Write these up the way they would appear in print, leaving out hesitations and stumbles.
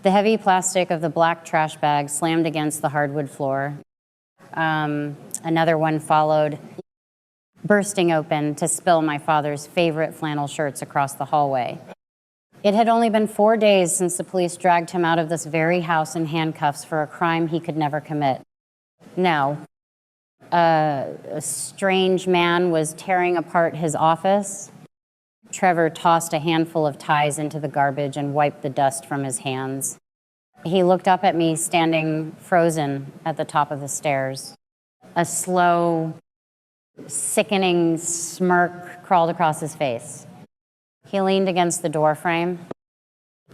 The heavy plastic of the black trash bag slammed against the hardwood floor. Another one followed, bursting open to spill my father's favorite flannel shirts across the hallway. It had only been 4 days since the police dragged him out of this very house in handcuffs for a crime he could never commit. Now, a strange man was tearing apart his office. Trevor tossed a handful of ties into the garbage and wiped the dust from his hands. He looked up at me, standing frozen at the top of the stairs. A slow, sickening smirk crawled across his face. He leaned against the doorframe,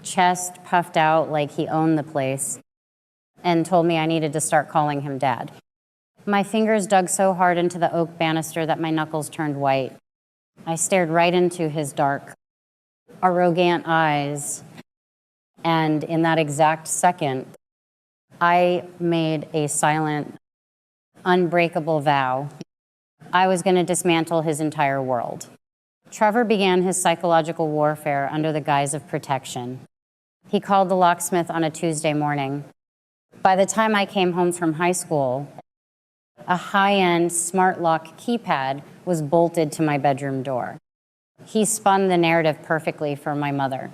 chest puffed out like he owned the place, and told me I needed to start calling him Dad. My fingers dug so hard into the oak banister that my knuckles turned white. I stared right into his dark, arrogant eyes, and in that exact second, I made a silent, unbreakable vow. I was going to dismantle his entire world. Trevor began his psychological warfare under the guise of protection. He called the locksmith on a Tuesday morning. By the time I came home from high school, a high-end smart lock keypad was bolted to my bedroom door. He spun the narrative perfectly for my mother,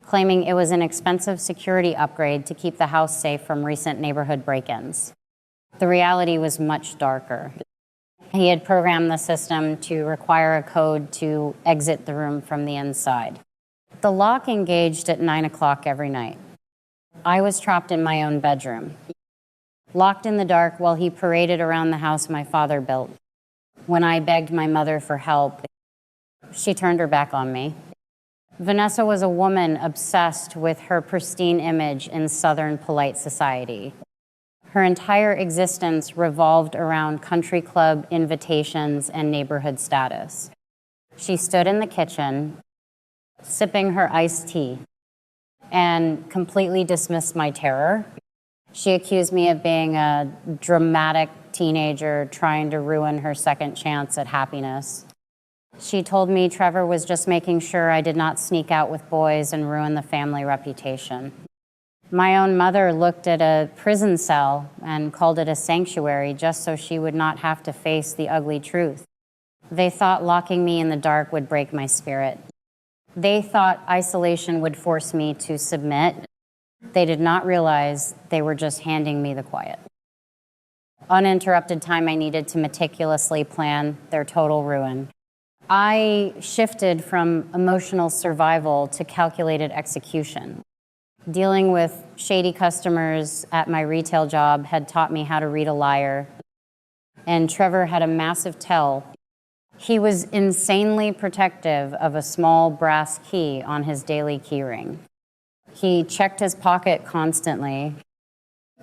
claiming it was an expensive security upgrade to keep the house safe from recent neighborhood break-ins. The reality was much darker. He had programmed the system to require a code to exit the room from the inside. The lock engaged at 9 o'clock every night. I was trapped in my own bedroom, locked in the dark while he paraded around the house my father built. When I begged my mother for help, she turned her back on me. Vanessa was a woman obsessed with her pristine image in Southern polite society. Her entire existence revolved around country club invitations and neighborhood status. She stood in the kitchen, sipping her iced tea, and completely dismissed my terror. She accused me of being a dramatic teenager trying to ruin her second chance at happiness. She told me Trevor was just making sure I did not sneak out with boys and ruin the family reputation. My own mother looked at a prison cell and called it a sanctuary just so she would not have to face the ugly truth. They thought locking me in the dark would break my spirit. They thought isolation would force me to submit. They did not realize they were just handing me the quiet. Uninterrupted time I needed to meticulously plan their total ruin. I shifted from emotional survival to calculated execution. Dealing with shady customers at my retail job had taught me how to read a liar. And Trevor had a massive tell. He was insanely protective of a small brass key on his daily key ring. He checked his pocket constantly,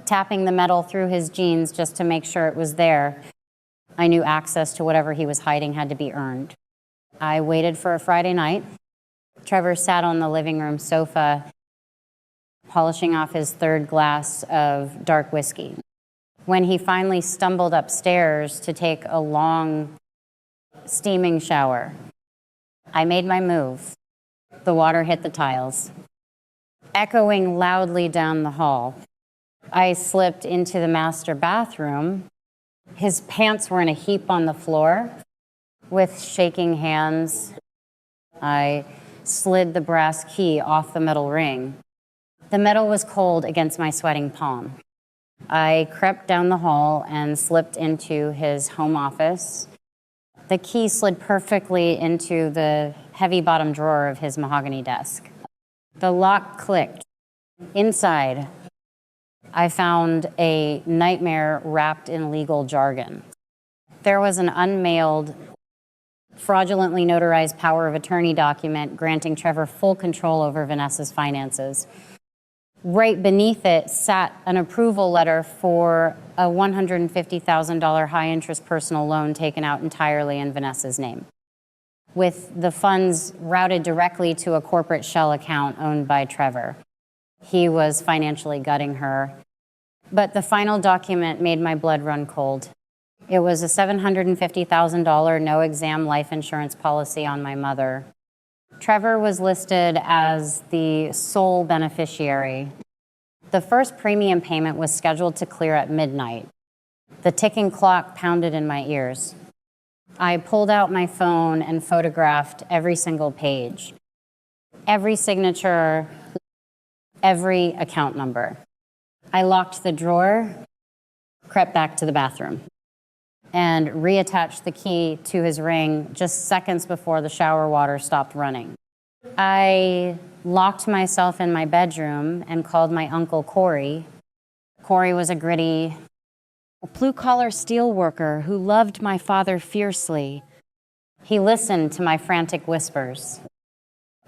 tapping the metal through his jeans just to make sure it was there. I knew access to whatever he was hiding had to be earned. I waited for a Friday night. Trevor sat on the living room sofa, polishing off his third glass of dark whiskey. When he finally stumbled upstairs to take a long, steaming shower, I made my move. The water hit the tiles, echoing loudly down the hall. I slipped into the master bathroom. His pants were in a heap on the floor. With shaking hands, I slid the brass key off the metal ring. The metal was cold against my sweating palm. I crept down the hall and slipped into his home office. The key slid perfectly into the heavy bottom drawer of his mahogany desk. The lock clicked. Inside, I found a nightmare wrapped in legal jargon. There was an unmailed, fraudulently notarized power of attorney document granting Trevor full control over Vanessa's finances. Right beneath it sat an approval letter for a $150,000 high-interest personal loan taken out entirely in Vanessa's name, with the funds routed directly to a corporate shell account owned by Trevor. He was financially gutting her. But the final document made my blood run cold. It was a $750,000 no-exam life insurance policy on my mother. Trevor was listed as the sole beneficiary. The first premium payment was scheduled to clear at midnight. The ticking clock pounded in my ears. I pulled out my phone and photographed every single page, every signature, every account number. I locked the drawer, crept back to the bathroom, and reattached the key to his ring just seconds before the shower water stopped running. I locked myself in my bedroom and called my uncle Corey. Corey was a gritty, blue-collar steel worker who loved my father fiercely. He listened to my frantic whispers,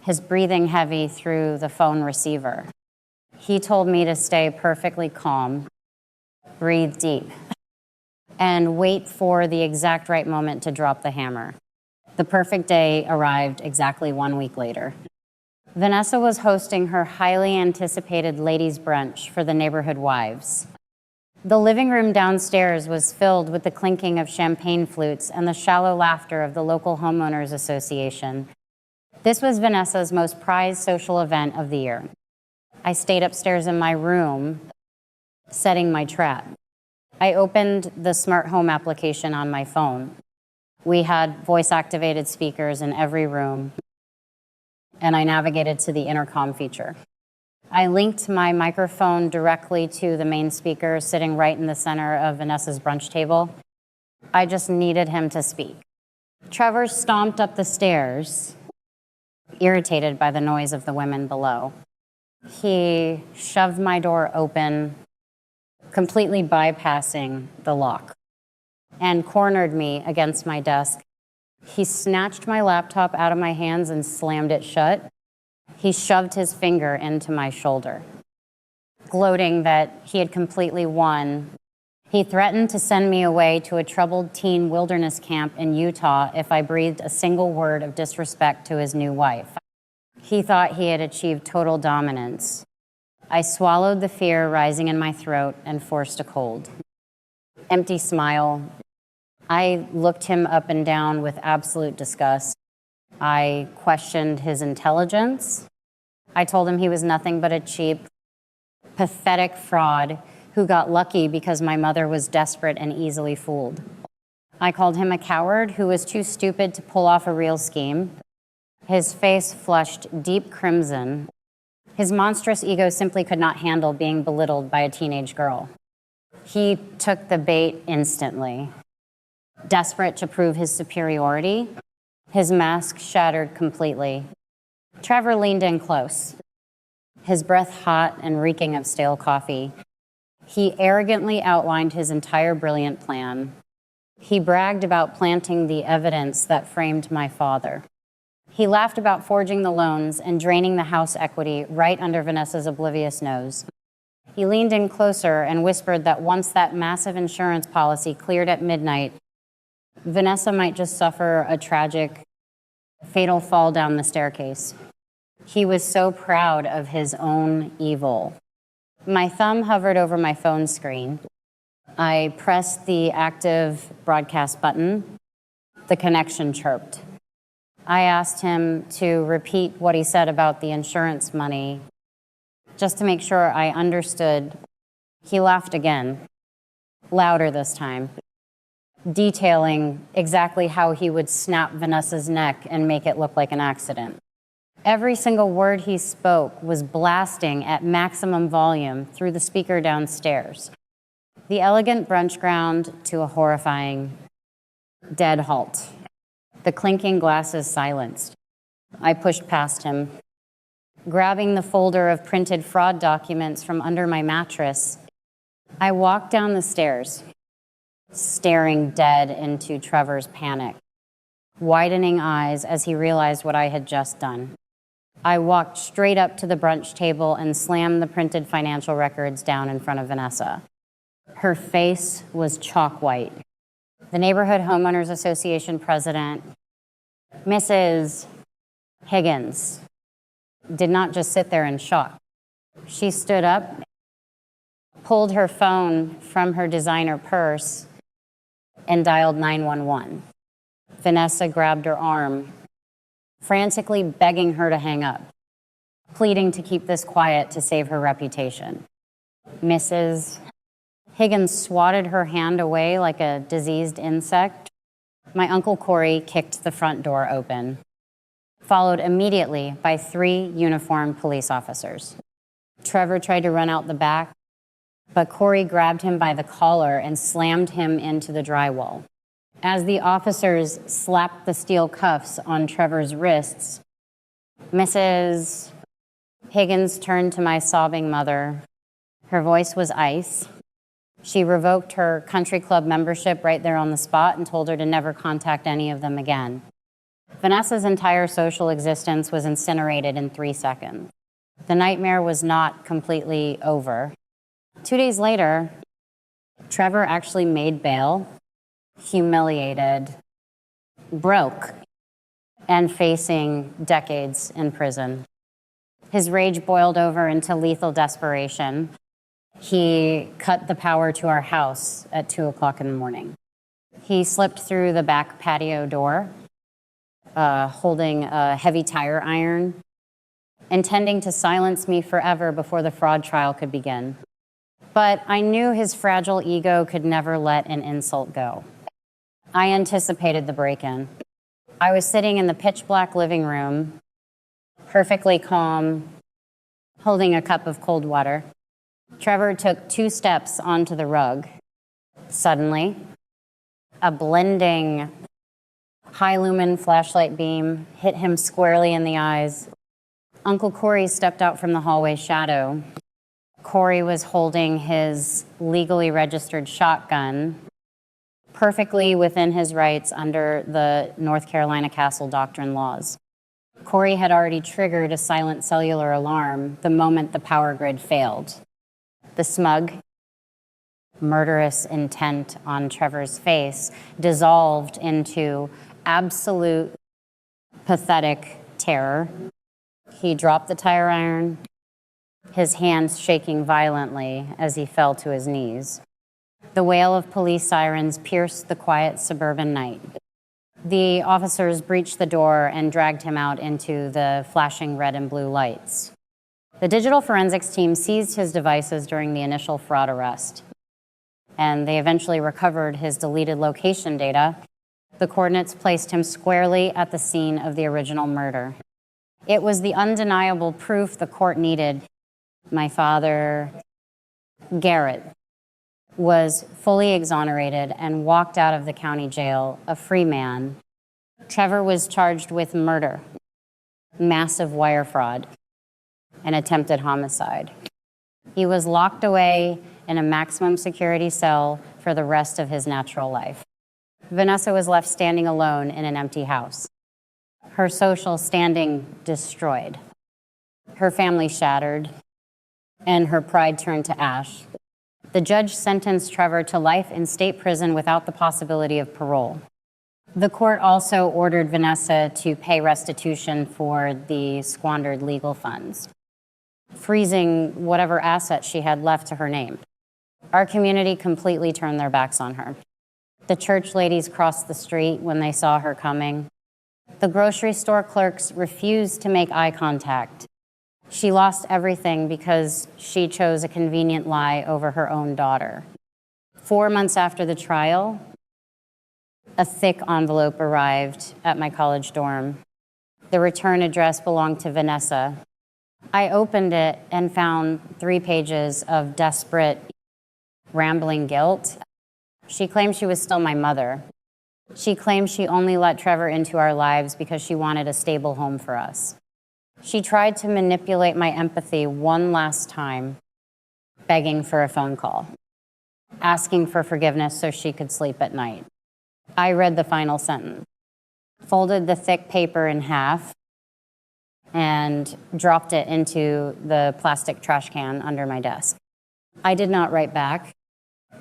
his breathing heavy through the phone receiver. He told me to stay perfectly calm, breathe deep, and wait for the exact right moment to drop the hammer. The perfect day arrived exactly 1 week later. Vanessa was hosting her highly anticipated ladies' brunch for the neighborhood wives. The living room downstairs was filled with the clinking of champagne flutes and the shallow laughter of the local homeowners association. This was Vanessa's most prized social event of the year. I stayed upstairs in my room, setting my trap. I opened the smart home application on my phone. We had voice-activated speakers in every room, and I navigated to the intercom feature. I linked my microphone directly to the main speaker sitting right in the center of Vanessa's brunch table. I just needed him to speak. Trevor stomped up the stairs, irritated by the noise of the women below. He shoved my door open, completely bypassing the lock, and cornered me against my desk. He snatched my laptop out of my hands and slammed it shut. He shoved his finger into my shoulder. Gloating that he had completely won, he threatened to send me away to a troubled teen wilderness camp in Utah if I breathed a single word of disrespect to his new wife. He thought he had achieved total dominance. I swallowed the fear rising in my throat and forced a cold. Empty smile. I looked him up and down with absolute disgust. I questioned his intelligence. I told him he was nothing but a cheap, pathetic fraud who got lucky because my mother was desperate and easily fooled. I called him a coward who was too stupid to pull off a real scheme. His face flushed deep crimson. His monstrous ego simply could not handle being belittled by a teenage girl. He took the bait instantly. Desperate to prove his superiority, his mask shattered completely. Trevor leaned in close, his breath hot and reeking of stale coffee. He arrogantly outlined his entire brilliant plan. He bragged about planting the evidence that framed my father. He laughed about forging the loans and draining the house equity right under Vanessa's oblivious nose. He leaned in closer and whispered that once that massive insurance policy cleared at midnight, Vanessa might just suffer a tragic, fatal fall down the staircase. He was so proud of his own evil. My thumb hovered over my phone screen. I pressed the active broadcast button. The connection chirped. I asked him to repeat what he said about the insurance money, just to make sure I understood. He laughed again, louder this time, detailing exactly how he would snap Vanessa's neck and make it look like an accident. Every single word he spoke was blasting at maximum volume through the speaker downstairs. The elegant brunch ground to a horrifying dead halt. The clinking glasses silenced. I pushed past him. Grabbing the folder of printed fraud documents from under my mattress, I walked down the stairs, staring dead into Trevor's panic, widening eyes as he realized what I had just done. I walked straight up to the brunch table and slammed the printed financial records down in front of Vanessa. Her face was chalk white. The Neighborhood Homeowners Association president, Mrs. Higgins, did not just sit there in shock. She stood up, pulled her phone from her designer purse, and dialed 911. Vanessa grabbed her arm, frantically begging her to hang up, pleading to keep this quiet to save her reputation. Mrs. Higgins swatted her hand away like a diseased insect. My Uncle Corey kicked the front door open, followed immediately by 3 uniformed police officers. Trevor tried to run out the back, but Corey grabbed him by the collar and slammed him into the drywall. As the officers slapped the steel cuffs on Trevor's wrists, Mrs. Higgins turned to my sobbing mother. Her voice was ice. She revoked her country club membership right there on the spot and told her to never contact any of them again. Vanessa's entire social existence was incinerated in 3 seconds. The nightmare was not completely over. 2 days later, Trevor actually made bail, humiliated, broke, and facing decades in prison. His rage boiled over into lethal desperation. He cut the power to our house at 2 o'clock in the morning. He slipped through the back patio door, holding a heavy tire iron, intending to silence me forever before the fraud trial could begin. But I knew his fragile ego could never let an insult go. I anticipated the break-in. I was sitting in the pitch-black living room, perfectly calm, holding a cup of cold water. Trevor took 2 steps onto the rug. Suddenly, a blending high-lumen flashlight beam hit him squarely in the eyes. Uncle Corey stepped out from the hallway shadow. Corey was holding his legally registered shotgun, perfectly within his rights under the North Carolina Castle Doctrine laws. Corey had already triggered a silent cellular alarm the moment the power grid failed. The smug, murderous intent on Trevor's face dissolved into absolute, pathetic terror. He dropped the tire iron, his hands shaking violently as he fell to his knees. The wail of police sirens pierced the quiet suburban night. The officers breached the door and dragged him out into the flashing red and blue lights. The digital forensics team seized his devices during the initial fraud arrest, and they eventually recovered his deleted location data. The coordinates placed him squarely at the scene of the original murder. It was the undeniable proof the court needed. My father, Garrett, was fully exonerated and walked out of the county jail a free man. Trevor was charged with murder, massive wire fraud, and attempted homicide. He was locked away in a maximum security cell for the rest of his natural life. Vanessa was left standing alone in an empty house, her social standing destroyed, her family shattered, and her pride turned to ash. The judge sentenced Trevor to life in state prison without the possibility of parole. The court also ordered Vanessa to pay restitution for the squandered legal funds, freezing whatever assets she had left to her name. Our community completely turned their backs on her. The church ladies crossed the street when they saw her coming. The grocery store clerks refused to make eye contact. She lost everything because she chose a convenient lie over her own daughter. 4 months after the trial, a thick envelope arrived at my college dorm. The return address belonged to Vanessa. I opened it and found 3 pages of desperate, rambling guilt. She claimed she was still my mother. She claimed she only let Trevor into our lives because she wanted a stable home for us. She tried to manipulate my empathy one last time, begging for a phone call, asking for forgiveness so she could sleep at night. I read the final sentence, folded the thick paper in half, and dropped it into the plastic trash can under my desk. I did not write back.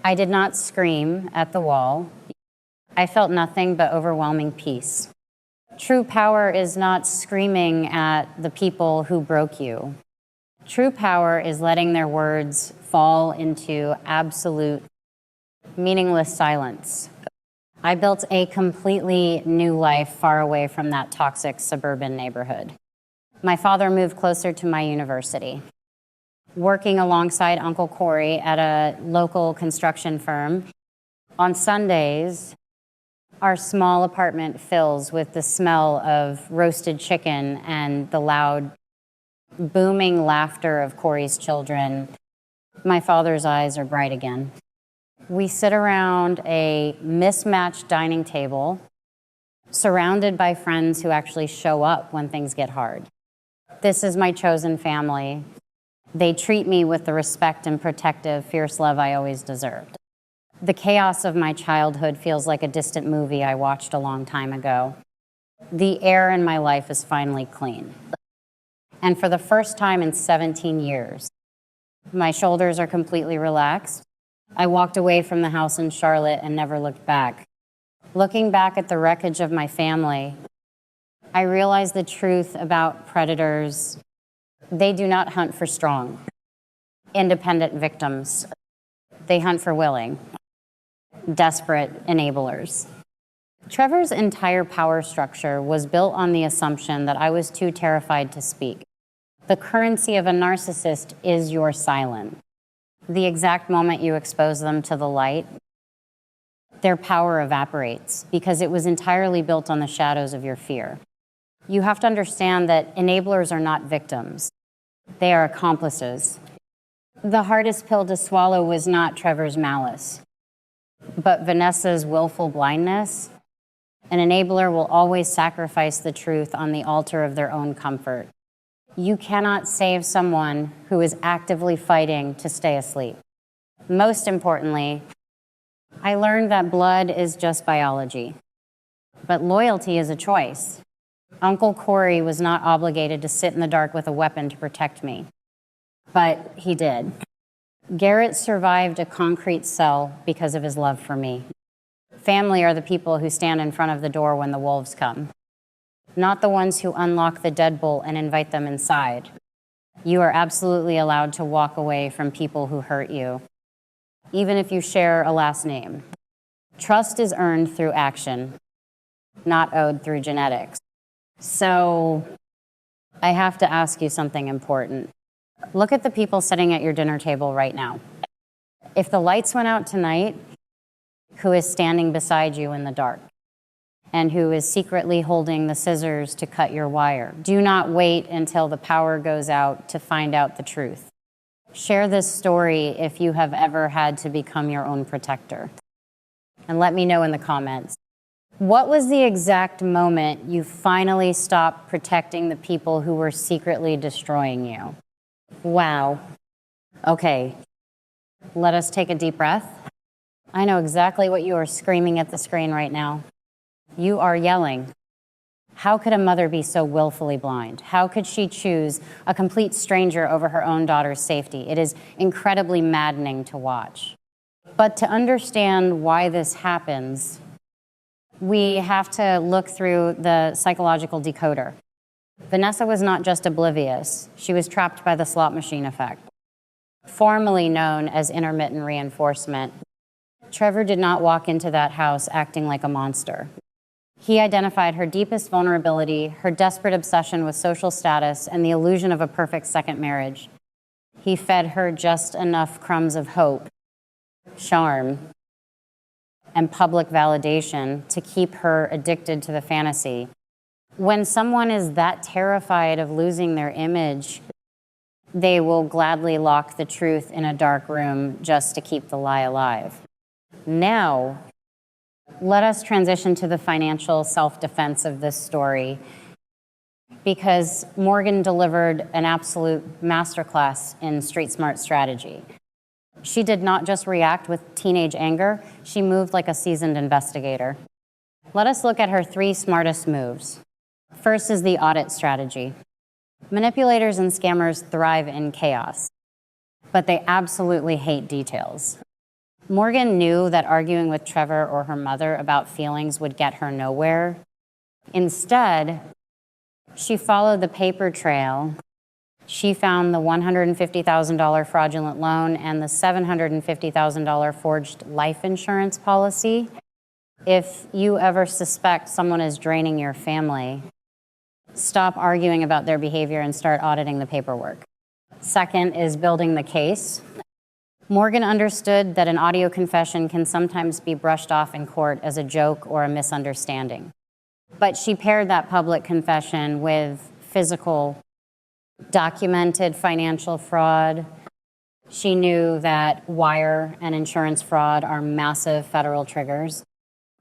I did not scream at the wall. I felt nothing but overwhelming peace. True power is not screaming at the people who broke you. True power is letting their words fall into absolute, meaningless silence. I built a completely new life far away from that toxic suburban neighborhood. My father moved closer to my university. Working alongside Uncle Corey at a local construction firm, on Sundays, our small apartment fills with the smell of roasted chicken and the loud, booming laughter of Corey's children. My father's eyes are bright again. We sit around a mismatched dining table, surrounded by friends who actually show up when things get hard. This is my chosen family. They treat me with the respect and protective, fierce love I always deserved. The chaos of my childhood feels like a distant movie I watched a long time ago. The air in my life is finally clean. And for the first time in 17 years, my shoulders are completely relaxed. I walked away from the house in Charlotte and never looked back. Looking back at the wreckage of my family, I realized the truth about predators. They do not hunt for strong, independent victims. They hunt for willing, desperate enablers. Trevor's entire power structure was built on the assumption that I was too terrified to speak. The currency of a narcissist is your silence. The exact moment you expose them to the light, their power evaporates because it was entirely built on the shadows of your fear. You have to understand that enablers are not victims. They are accomplices. The hardest pill to swallow was not Trevor's malice, but Vanessa's willful blindness. An enabler will always sacrifice the truth on the altar of their own comfort. You cannot save someone who is actively fighting to stay asleep. Most importantly, I learned that blood is just biology, but loyalty is a choice. Uncle Corey was not obligated to sit in the dark with a weapon to protect me, but he did. Garrett survived a concrete cell because of his love for me. Family are the people who stand in front of the door when the wolves come, not the ones who unlock the deadbolt and invite them inside. You are absolutely allowed to walk away from people who hurt you, even if you share a last name. Trust is earned through action, not owed through genetics. So I have to ask you something important. Look at the people sitting at your dinner table right now. If the lights went out tonight, who is standing beside you in the dark? And who is secretly holding the scissors to cut your wire? Do not wait until the power goes out to find out the truth. Share this story if you have ever had to become your own protector. And let me know in the comments. What was the exact moment you finally stopped protecting the people who were secretly destroying you? Wow. Okay, let us take a deep breath. I know exactly what you are screaming at the screen right now. You are yelling. How could a mother be so willfully blind? How could she choose a complete stranger over her own daughter's safety? It is incredibly maddening to watch. But to understand why this happens, we have to look through the psychological decoder. Vanessa was not just oblivious. She was trapped by the slot machine effect, formerly known as intermittent reinforcement. Trevor did not walk into that house acting like a monster. He identified her deepest vulnerability, her desperate obsession with social status, and the illusion of a perfect second marriage. He fed her just enough crumbs of hope, charm, and public validation to keep her addicted to the fantasy. When someone is that terrified of losing their image, they will gladly lock the truth in a dark room just to keep the lie alive. Now, let us transition to the financial self-defense of this story, because Morgan delivered an absolute masterclass in street smart strategy. She did not just react with teenage anger, she moved like a seasoned investigator. Let us look at her 3 smartest moves. First is the audit strategy. Manipulators and scammers thrive in chaos, but they absolutely hate details. Morgan knew that arguing with Trevor or her mother about feelings would get her nowhere. Instead, she followed the paper trail. She found the $150,000 fraudulent loan and the $750,000 forged life insurance policy. If you ever suspect someone is draining your family, stop arguing about their behavior and start auditing the paperwork. Second is building the case. Morgan understood that an audio confession can sometimes be brushed off in court as a joke or a misunderstanding. But she paired that public confession with physical, documented financial fraud. She knew that wire and insurance fraud are massive federal triggers.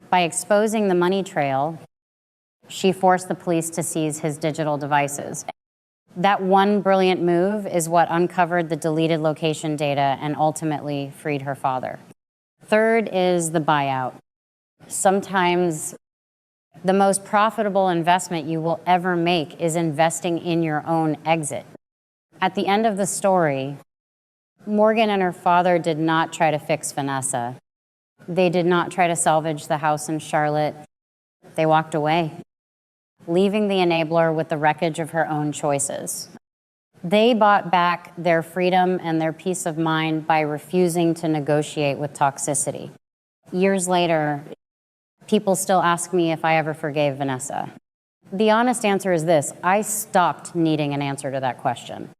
By exposing the money trail, she forced the police to seize his digital devices. That one brilliant move is what uncovered the deleted location data and ultimately freed her father. Third is the buyout. Sometimes the most profitable investment you will ever make is investing in your own exit. At the end of the story, Morgan and her father did not try to fix Vanessa. They did not try to salvage the house in Charlotte. They walked away, leaving the enabler with the wreckage of her own choices. They bought back their freedom and their peace of mind by refusing to negotiate with toxicity. Years later, people still ask me if I ever forgave Vanessa. The honest answer is this: I stopped needing an answer to that question.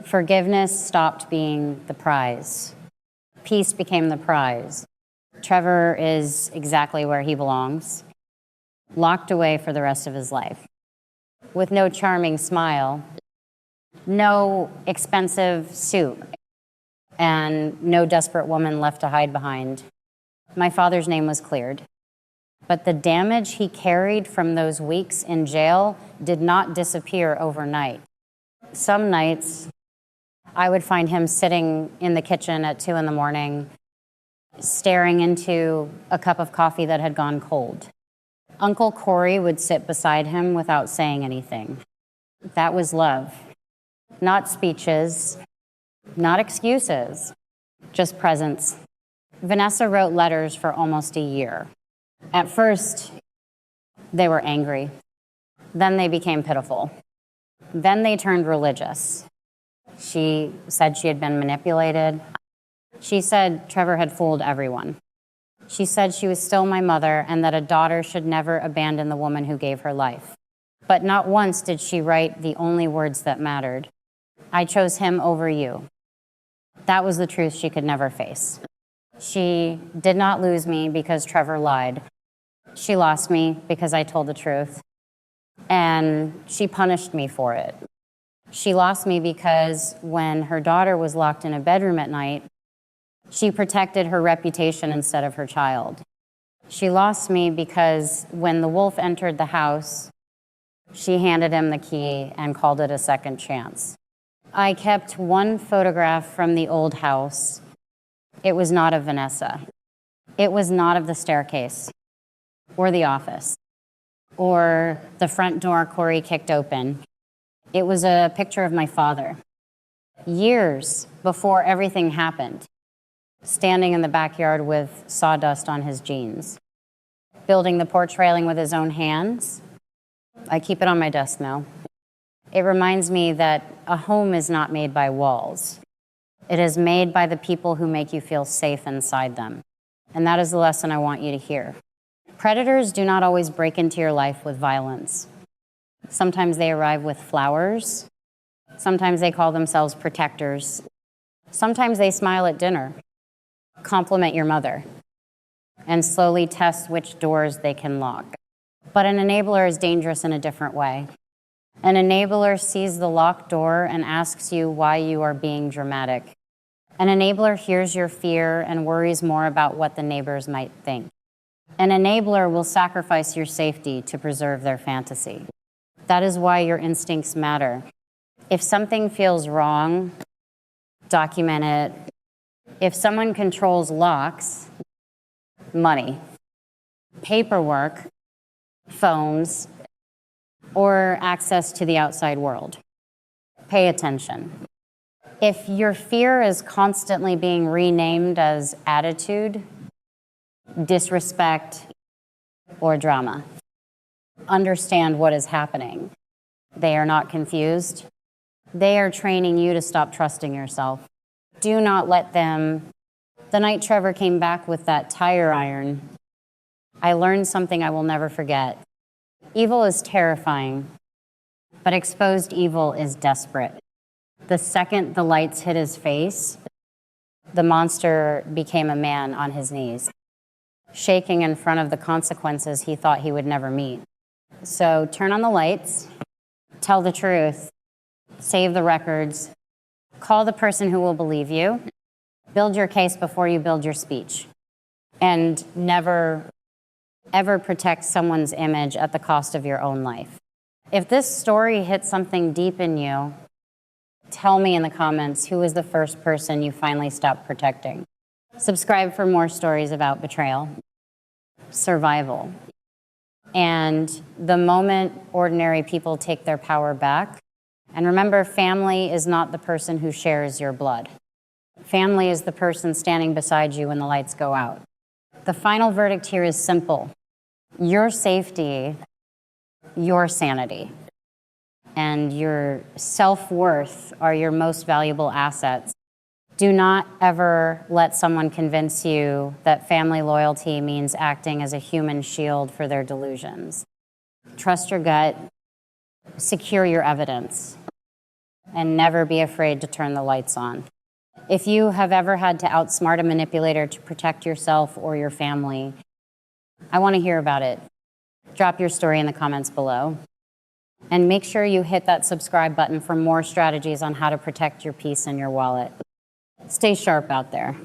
Forgiveness stopped being the prize. Peace became the prize. Trevor is exactly where he belongs, locked away for the rest of his life, with no charming smile, no expensive suit, and no desperate woman left to hide behind. My father's name was cleared, but the damage he carried from those weeks in jail did not disappear overnight. Some nights, I would find him sitting in the kitchen at 2 a.m, staring into a cup of coffee that had gone cold. Uncle Corey would sit beside him without saying anything. That was love. Not speeches, not excuses, just presence. Vanessa wrote letters for almost a year. At first, they were angry. Then they became pitiful. Then they turned religious. She said she had been manipulated. She said Trevor had fooled everyone. She said she was still my mother and that a daughter should never abandon the woman who gave her life. But not once did she write the only words that mattered. I chose him over you. That was the truth she could never face. She did not lose me because Trevor lied. She lost me because I told the truth. And she punished me for it. She lost me because when her daughter was locked in a bedroom at night, she protected her reputation instead of her child. She lost me because when the wolf entered the house, she handed him the key and called it a second chance. I kept one photograph from the old house. It was not of Vanessa. It was not of the staircase or the office or the front door Corey kicked open. It was a picture of my father. Years before everything happened, standing in the backyard with sawdust on his jeans, building the porch railing with his own hands. I keep it on my desk now. It reminds me that a home is not made by walls. It is made by the people who make you feel safe inside them. And that is the lesson I want you to hear. Predators do not always break into your life with violence. Sometimes they arrive with flowers. Sometimes they call themselves protectors. Sometimes they smile at dinner, compliment your mother, and slowly test which doors they can lock. But an enabler is dangerous in a different way. An enabler sees the locked door and asks you why you are being dramatic. An enabler hears your fear and worries more about what the neighbors might think. An enabler will sacrifice your safety to preserve their fantasy. That is why your instincts matter. If something feels wrong, document it. If someone controls locks, money, paperwork, phones, or access to the outside world, pay attention. If your fear is constantly being renamed as attitude, disrespect, or drama, understand what is happening. They are not confused. They are training you to stop trusting yourself. Do not let them. The night Trevor came back with that tire iron, I learned something I will never forget. Evil is terrifying, but exposed evil is desperate. The second the lights hit his face, the monster became a man on his knees, shaking in front of the consequences he thought he would never meet. So turn on the lights, tell the truth, save the records, call the person who will believe you, build your case before you build your speech, and never, ever protect someone's image at the cost of your own life. If this story hit something deep in you, tell me in the comments who was the first person you finally stopped protecting. Subscribe for more stories about betrayal, survival, and the moment ordinary people take their power back. And remember, family is not the person who shares your blood. Family is the person standing beside you when the lights go out. The final verdict here is simple. Your safety, your sanity, and your self-worth are your most valuable assets. Do not ever let someone convince you that family loyalty means acting as a human shield for their delusions. Trust your gut, secure your evidence, and never be afraid to turn the lights on. If you have ever had to outsmart a manipulator to protect yourself or your family, I want to hear about it. Drop your story in the comments below. And make sure you hit that subscribe button for more strategies on how to protect your peace and your wallet. Stay sharp out there.